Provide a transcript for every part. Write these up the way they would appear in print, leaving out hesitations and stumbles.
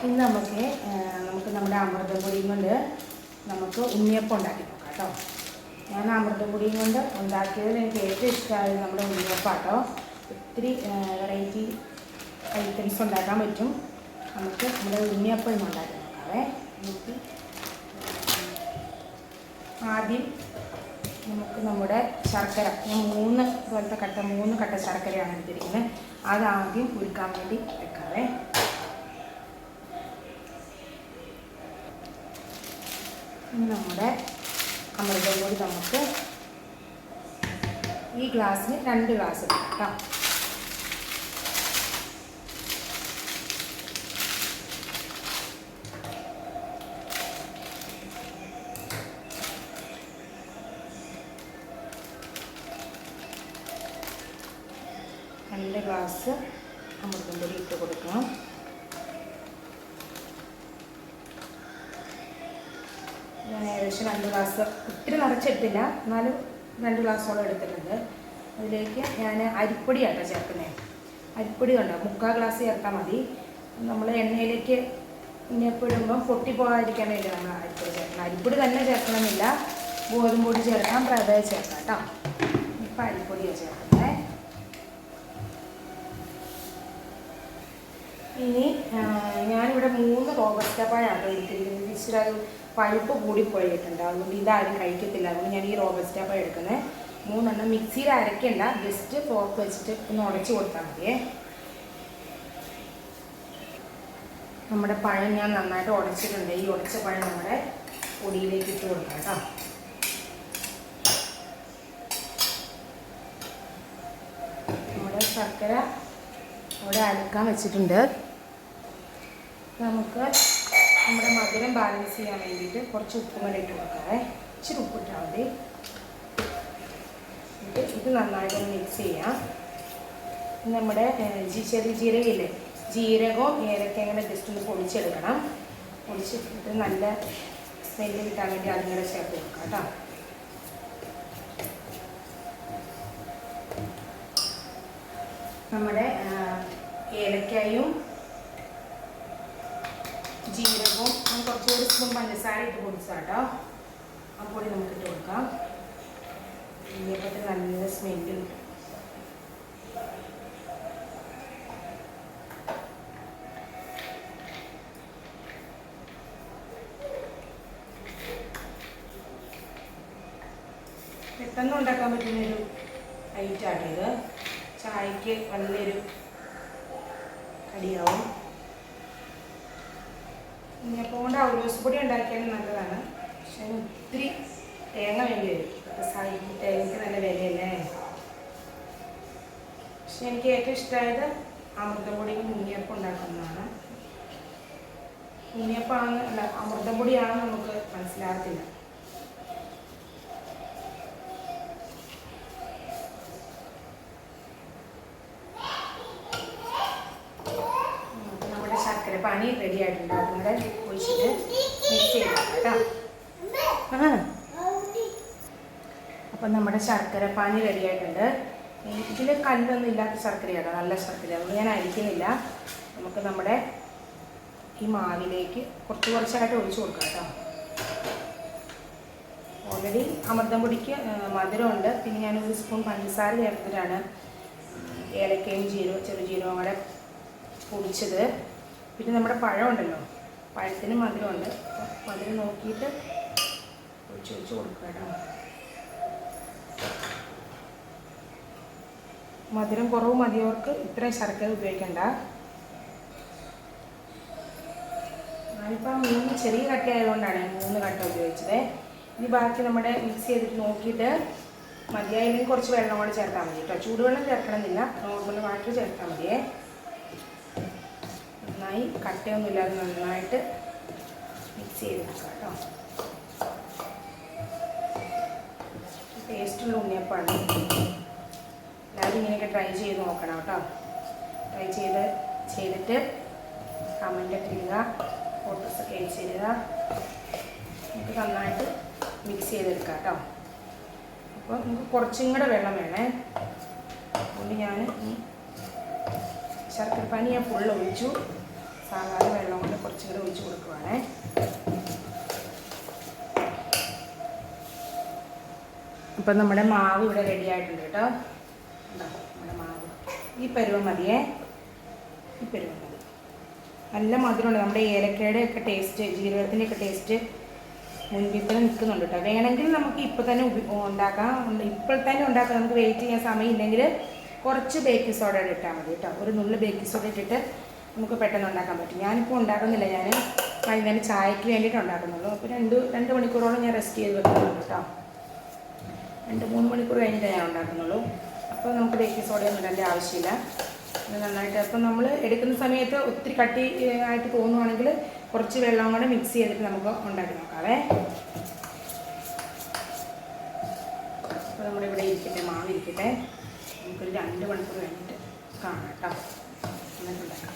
ഇന്ന് നമുക്ക് നമ്മുടെ അമൃതപ്പൊടിയും കൊണ്ട് നമുക്ക് ഉണ്ണിയപ്പം ഉണ്ടാക്കി നോക്കാം കേട്ടോ. ഞാൻ അമൃതപ്പൊടിയും കൊണ്ട് ഉണ്ടാക്കിയതിൽ എനിക്ക് ഏറ്റവും ഇഷ്ടമായത് നമ്മുടെ ഉണ്ണിയപ്പം കേട്ടോ. ഒത്തിരി വെറൈറ്റി ഐറ്റംസ് ഉണ്ടാക്കാൻ പറ്റും. നമുക്ക് നമ്മുടെ ഉണ്ണിയപ്പം ഇന്ന് ഉണ്ടാക്കി നോക്കാവേ. നമുക്ക് ആദ്യം നമ്മുടെ ശർക്കര, ഞാൻ 3 കട്ട ശർക്കരയാണ് എടുത്തിരിക്കുന്നത്. അതാദ്യം ഉരുക്കാൻ വേണ്ടി വെക്കാവേ. നമ്മുടെ അമൃതപ്പൊടി നമുക്ക് ഈ ഗ്ലാസ്സിന് 2 ഗ്ലാസ് എടുക്കാം കേട്ടോ. രണ്ട് ഗ്ലാസ് അമൃതപ്പൊടി ഇട്ട് കൊടുക്കണം. ഞാൻ ഏകദേശം 2 ഗ്ലാസ്, ഒത്തിരി നിറച്ചെടുത്തില്ല, എന്നാലും 2 ഗ്ലാസോളം എടുത്തിട്ടുണ്ട്. അതിലേക്ക് ഞാൻ അരിപ്പൊടിയാട്ടോ ചേർക്കുന്നത്. അരിപ്പൊടി കണ്ടോ, 3/4 ഗ്ലാസ് ചേർത്താൽ മതി. നമ്മൾ എണ്ണയിലേക്ക് ഉണ്ണിയപ്പം ഇടുമ്പം പൊട്ടിപ്പോകാതിരിക്കാൻ വേണ്ടി നമ്മൾ അരിപ്പൊടി ചേർക്കണം. അരിപ്പൊടി തന്നെ ചേർക്കണമെന്നില്ല, ഗോതമ്പ് പൊടി ചേർക്കാം, പ്രഭ ചേർക്കാം കേട്ടോ. ഇപ്പം അരിപ്പൊടിയാണ് ചേർക്കുന്നത്. ഇനി ഞാനിവിടെ 3 റോബസ്റ്റ പഴമാണ് എടുത്തിരിക്കുന്നത്. ഇച്ചിരി അത് പഴുപ്പ് കൂടിപ്പോയിട്ടുണ്ട്, അതുകൊണ്ട് ഇതാരും കഴിക്കത്തില്ല. അതുകൊണ്ട് ഞാൻ ഈ റോബസ്റ്റ പഴം എടുക്കുന്നത്. 3 മിക്സിയിൽ അരയ്ക്കണ്ട, ജസ്റ്റ് ഫോർക്ക് വെച്ചിട്ട് ഒന്ന് ഉടച്ച് കൊടുത്താൽ മതിയേ. നമ്മുടെ പഴം ഞാൻ നന്നായിട്ട് ഉടച്ചിട്ടുണ്ട്. ഈ ഉടച്ച പഴം നമ്മുടെ പൊടിയിലേക്ക് ഇട്ട് കൊടുക്കാം കേട്ടോ. നമ്മുടെ ശർക്കര അവിടെ അരക്കാൻ വെച്ചിട്ടുണ്ട്. നമുക്ക് നമ്മുടെ മധുരം ബാലൻസ് ചെയ്യാൻ വേണ്ടിയിട്ട് കുറച്ച് ഉപ്പും കൂടെ ഇട്ട് കൊടുക്കാവേ. ഇച്ചിരി ഉപ്പിട്ടാൽ മതി. ഇത് നന്നായിട്ടൊന്ന് മിക്സ് ചെയ്യാം. നമ്മുടെ ചെറിയ ജീരകയില്ലേ, ജീരകവും ഏലക്ക ഇങ്ങനെ ജസ്റ്റ് ഒന്ന് പൊടിച്ചെടുക്കണം. പൊടിച്ചിട്ട് നല്ല സ്മെല്ല് കിട്ടാൻ വേണ്ടി അതും കൂടെ ചേർത്ത് കൊടുക്കാം കേട്ടോ. നമ്മുടെ ഏലക്കായും ജീരകവും കുറച്ചുകൂടി സ്പൂൺ പഞ്ചസാര ഇട്ട് പൊടിച്ചാട്ടോ. ആ പൊടി നമുക്ക് ഇട്ട് കൊടുക്കാം. ഉണ്ണിയപ്പത്തിന് നല്ല സ്മെല്ല് കിട്ടും. പെട്ടെന്ന് ഉണ്ടാക്കാൻ പറ്റുന്നൊരു ഐറ്റാണ് ഇത്. ചായക്ക് നല്ലൊരു കടിയാവും. ഉണ്ണിയപ്പം കൊണ്ട് ഔലോസ് പൊടി ഉണ്ടാക്കിയാലും നല്ലതാണ്, പക്ഷെ അതിന് ഒത്തിരി തേങ്ങ വേണ്ടി വരും. തേങ്ങയ്ക്ക് നല്ല വിലയല്ലേ. പക്ഷെ എനിക്ക് ഏറ്റവും ഇഷ്ടമായത് അമൃതപ്പൊടിയും ഉണ്ണിയപ്പം ഉണ്ടാക്കുന്നതാണ്. ഉണ്ണിയപ്പമാണ് അല്ല അമൃതപ്പൊടിയാണെന്ന് നമുക്ക് മനസ്സിലാകത്തില്ല. പനി റെഡി ആയിട്ടുണ്ട്. അതും കൂടെ ഒഴിച്ചിട്ട് മിക്സ് ചെയ്യണം കേട്ടോ. അപ്പം നമ്മുടെ ശർക്കര പാനി റെഡി ആയിട്ടുണ്ട്. ഇതിൽ കല്ലൊന്നും ഇല്ലാത്ത ശർക്കരയാണ്, നല്ല ശർക്കര. അതുകൊണ്ട് ഞാൻ അരിക്കുന്നില്ല. നമുക്ക് നമ്മുടെ ഈ മാവിലേക്ക് കുറച്ചായിട്ട് ഒഴിച്ചു കൊടുക്കാം കേട്ടോ. ഓൾറെഡി അമൃതം പൊടിക്ക് മധുരമുണ്ട്. പിന്നെ ഞാൻ 1 സ്പൂൺ പഞ്ചസാര ചേർത്തിട്ടാണ് ഏലക്കയും ചെറുജീരകവും കൂടെ പൊടിച്ചത്. പിന്നെ നമ്മുടെ പഴം ഉണ്ടല്ലോ, പഴത്തിന് മധുരമുണ്ട്. മധുരം നോക്കിയിട്ട് ഒഴിച്ച് കൊടുക്കുക കേട്ടോ. മധുരം കുറവ് മതിയവർക്ക് ഇത്രയും ശർക്കര ഉപയോഗിക്കണ്ട. ഞാനിപ്പം 3 ചെറിയ കട്ട ആയതുകൊണ്ടാണ് 3 കട്ട ഉപയോഗിച്ചത്. ഇനി ബാക്കി നമ്മുടെ മിക്സ് ചെയ്തിട്ട് നോക്കിയിട്ട് മതിയായില്ലെങ്കിൽ കുറച്ച് വെള്ളം കൂടെ ചേർത്താൽ മതി കേട്ടോ. ചൂടുവെള്ളം ചേർക്കണമെന്നില്ല, നോർമൽ വാട്ടർ ചേർത്താൽ മതിയേ. നന്നായി കട്ടയൊന്നുമില്ലാതെ നന്നായിട്ട് മിക്സ് ചെയ്തെടുക്കാം കേട്ടോ. ടേസ്റ്റുള്ള ഉണ്ണിയപ്പമാണ്. എല്ലാവരും ഇങ്ങനെയൊക്കെ ട്രൈ ചെയ്ത് നോക്കണം കേട്ടോ. ട്രൈ ചെയ്തിട്ട് കമൻ്റൊക്കെ ഇടുക, ഫോട്ടോസൊക്കെ അയച്ച് തരിക. നമുക്ക് നന്നായിട്ട് മിക്സ് ചെയ്തെടുക്കാം കേട്ടോ. അപ്പോൾ നമുക്ക് കുറച്ചും കൂടെ വെള്ളം വേണേ. അതുകൊണ്ട് ഞാൻ ശർക്കര പാനി ഞാൻ ഫുള്ള് ഒഴിച്ചു. സാധാരണ വെള്ളം കൊണ്ട് കുറച്ച് കുറച്ചും കൂടെ ഒഴിച്ച് കൊടുക്കുവാണേ. അപ്പം നമ്മുടെ മാവ് ഇവിടെ റെഡി ആയിട്ടുണ്ട് കേട്ടോ. നമ്മുടെ മാവ് ഈ പരുവം മതിയേ, ഈ പരുവം മതി. നല്ല മധുരമുണ്ട്. നമ്മുടെ ഏലക്കയുടെ ഒക്കെ ടേസ്റ്റ്, ജീരകത്തിൻ്റെ ഒക്കെ ടേസ്റ്റ് മുൻപിൽ തന്നെ നിൽക്കുന്നുണ്ട് കേട്ടോ. വേണമെങ്കിൽ നമുക്ക് ഇപ്പോൾ തന്നെ ഉണ്ടാക്കാം. ഇപ്പോൾ തന്നെ ഉണ്ടാക്കാം. നമുക്ക് വെയിറ്റ് ചെയ്യാൻ സമയമില്ലെങ്കിൽ കുറച്ച് ബേക്കിംഗ് സോഡ ഇട്ടാൽ മതി കേട്ടോ. ഒരു നുള്ളു ബേക്കിംഗ് സോഡ ഇട്ടിട്ട് നമുക്ക് പെട്ടെന്ന് ഉണ്ടാക്കാൻ പറ്റും. ഞാനിപ്പോൾ ഉണ്ടാക്കുന്നില്ല, ഞാൻ വൈകുന്നേരം ചായക്ക് വേണ്ടിയിട്ട് ഉണ്ടാക്കുന്നുള്ളൂ. അപ്പോൾ രണ്ട് മണിക്കൂറോളം ഞാൻ റെസ്റ്റ് ചെയ്ത് വെക്കുന്നുണ്ട് കേട്ടോ. 2-3 മണിക്കൂർ കഴിഞ്ഞിട്ട് ഞാൻ ഉണ്ടാക്കുന്നുള്ളൂ. അപ്പോൾ നമുക്ക് ബേക്കിംഗ് സോഡയൊന്നും ഇടേണ്ട ആവശ്യമില്ല. നന്നായിട്ട് അപ്പം നമ്മൾ എടുക്കുന്ന സമയത്ത് ഒത്തിരി കട്ടി ആയിട്ട് തോന്നുവാണെങ്കിൽ കുറച്ച് വെള്ളം കൂടെ മിക്സ് ചെയ്തിട്ട് നമുക്ക് ഉണ്ടാക്കി നോക്കാവേ. അപ്പോൾ നമ്മളിവിടെ ഇരിക്കട്ടെ, മാവ് ഇരിക്കട്ടെ. നമുക്കൊരു 2 മണിക്കൂർ കഴിഞ്ഞിട്ട് കാണാം കേട്ടോ. എന്നിട്ട് ഉണ്ടാക്കാം.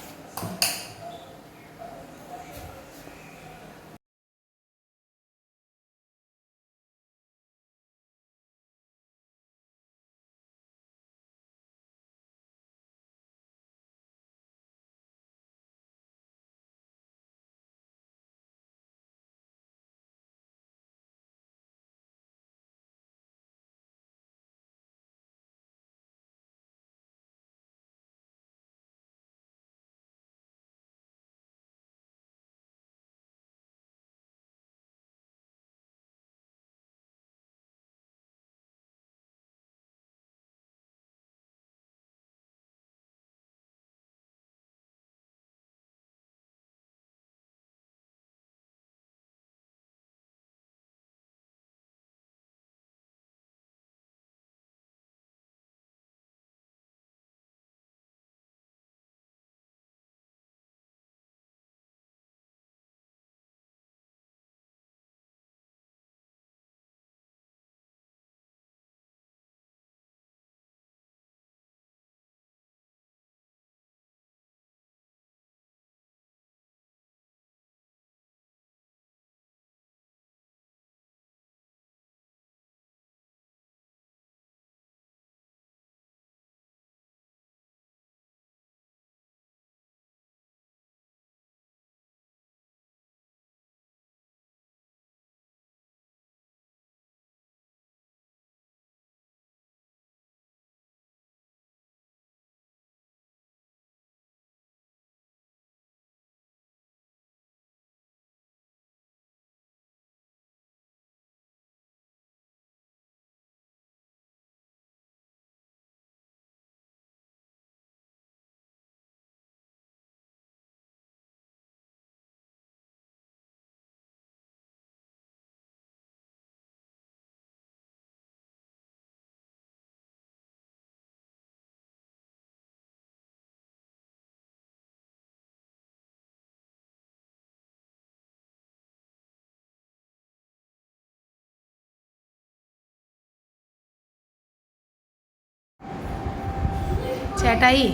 ചേട്ടായി,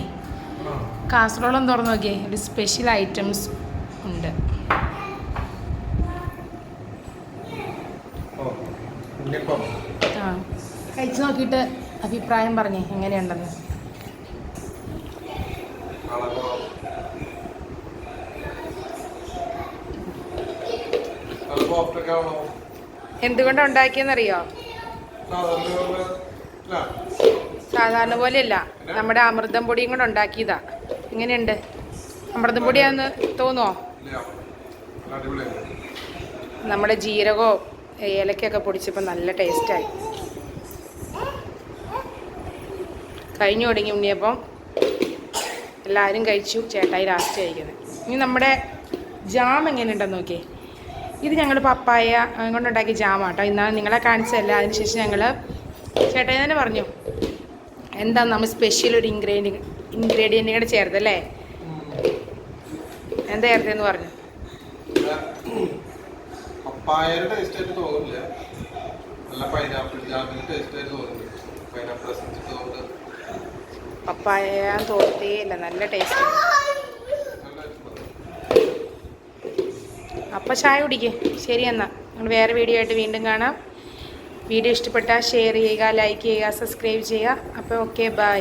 കാസറോളം തുറന്നു നോക്കിയേ, ഒരു സ്പെഷ്യൽ ഐറ്റംസ് ഉണ്ട്. ആ, കഴിച്ചു നോക്കിയിട്ട് അഭിപ്രായം പറഞ്ഞേ എങ്ങനെയുണ്ടെന്ന്. എന്തുകൊണ്ടാണ് ഉണ്ടാക്കിയെന്നറിയോ? സാധാരണ പോലെയല്ല, നമ്മുടെ അമൃതം പൊടിയും കൂടെ ഉണ്ടാക്കിയതാ. എങ്ങനെയുണ്ട്? അമൃതം പൊടിയാന്ന് തോന്നുമോ? നമ്മുടെ ജീരകവും ഏലക്കൊക്കെ പൊടിച്ചപ്പോൾ നല്ല ടേസ്റ്റായി. കഴിഞ്ഞു തുടങ്ങി ഉണ്ണിയപ്പം. എല്ലാവരും കഴിച്ചു. ചേട്ടായി ലാസ്റ്റ് കഴിക്കുന്നത്. ഇനി നമ്മുടെ ജാം എങ്ങനെയുണ്ടെന്ന് നോക്കിയേ. ഇത് ഞങ്ങൾ പപ്പായ കൊണ്ടുണ്ടാക്കിയ ജാമാട്ടോ. ഇന്നാണ് നിങ്ങളെ കാണിച്ചതല്ല. അതിനുശേഷം ഞങ്ങൾ ചേട്ടായി തന്നെ പറഞ്ഞു എന്താ നമ്മൾ സ്പെഷ്യൽ ഒരു ഇൻഗ്രീഡിയൻറ്റ് കൂടെ ചേർത്തല്ലേ. എന്താ ചേർത്തതെന്ന് പറഞ്ഞു. പപ്പായ തോന്നത്തേ ഇല്ല, നല്ല ടേസ്റ്റ്. അപ്പം ചായ കുടിക്കേ. ശരി, എന്നാൽ നമ്മൾ വേറെ വീഡിയോ ആയിട്ട് വീണ്ടും കാണാം. വീഡിയോ ഇഷ്ടപ്പെട്ടാൽ ഷെയർ ചെയ്യുക, ലൈക്ക് ചെയ്യുക, സബ്സ്ക്രൈബ് ചെയ്യുക. അപ്പോൾ ഓക്കെ, ബൈ.